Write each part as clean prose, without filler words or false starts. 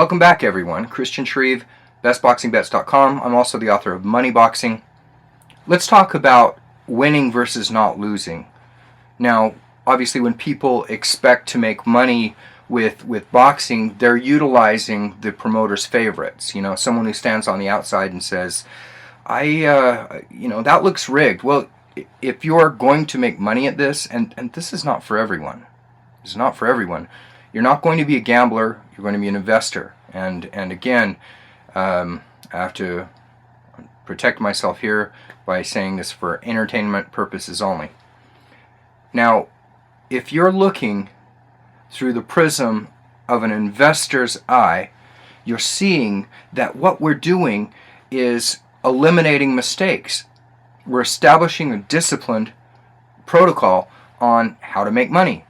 Welcome back, everyone. Christian Shreve, bestboxingbets.com. I'm also the author of Money Boxing. Let's talk about winning versus not losing. Now, obviously, when people expect to make money with boxing, they're utilizing the promoter's favorites. You know, someone who stands on the outside and says, that looks rigged. Well, if you're going to make money at this, and this is not for everyone. It's not for everyone. You're not going to be a gambler. You're going to be an investor. And again, I have to protect myself here by saying this for entertainment purposes only. Now, if you're looking through the prism of an investor's eye, you're seeing that what we're doing is eliminating mistakes. We're establishing a disciplined protocol on how to make money.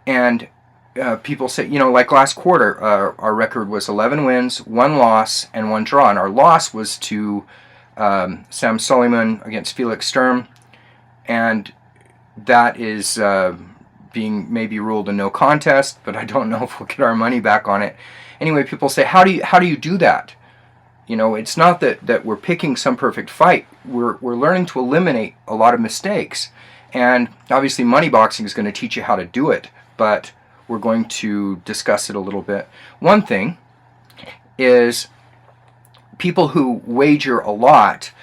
And people say, like last quarter, our record was 11 wins, 1 loss, and 1 draw. And our loss was to Sam Sulaiman against Felix Sturm. And that is being maybe ruled a no contest, but I don't know if we'll get our money back on it. Anyway, people say, how do you do that? It's not that we're picking some perfect fight. We're learning to eliminate a lot of mistakes. And obviously money boxing is going to teach you how to do it, but we're going to discuss it a little bit. One thing is people who wager a lot,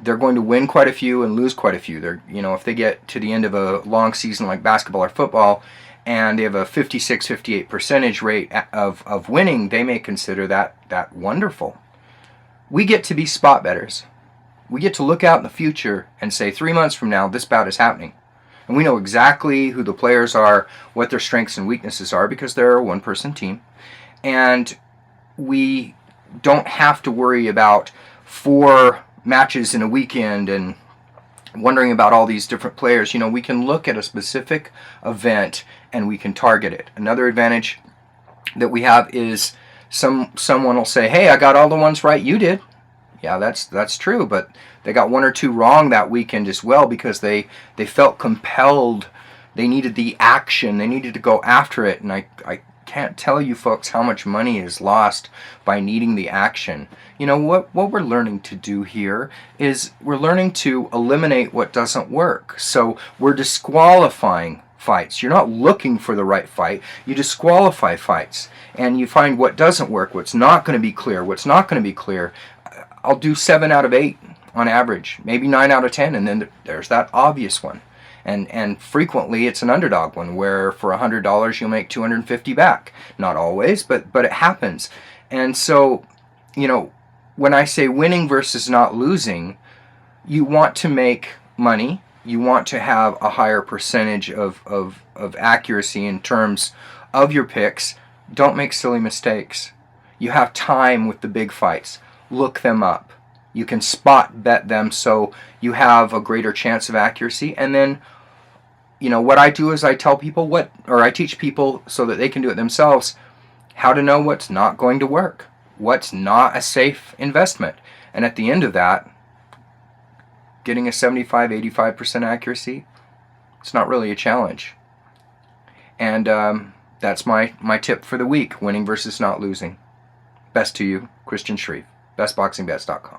they're going to win quite a few and lose quite a few. If they get to the end of a long season like basketball or football and they have a 56-58% rate of winning, they may consider that wonderful. We get to be spot bettors. We get to look out in the future and say 3 months from now this bout is happening. And we know exactly who the players are, what their strengths and weaknesses are, because they're a one-person team. And we don't have to worry about 4 matches in a weekend and wondering about all these different players. We can look at a specific event and we can target it. Another advantage that we have is someone will say, hey, I got all the ones right you did. Yeah, that's true, but they got 1 or 2 wrong that weekend as well because they felt compelled. They needed the action. They needed to go after it. And I can't tell you folks how much money is lost by needing the action. What we're learning to do here is we're learning to eliminate what doesn't work. So we're disqualifying fights. You're not looking for the right fight. You disqualify fights. And you find what doesn't work, what's not going to be clear, what's not going to be clear. I'll do 7 out of 8 on average, maybe 9 out of 10, and then there's that obvious one. And frequently it's an underdog one where for $100 you'll make $250 back. Not always, but it happens. And so, when I say winning versus not losing, you want to make money. You want to have a higher percentage of accuracy in terms of your picks. Don't make silly mistakes. You have time with the big fights. Look them up. You can spot bet them so you have a greater chance of accuracy. And then, what I do is I tell people I teach people so that they can do it themselves, how to know what's not going to work, what's not a safe investment. And at the end of that, getting a 75-85% accuracy, it's not really a challenge. And that's my tip for the week, winning versus not losing. Best to you, Christian Shreve, bestboxingbets.com.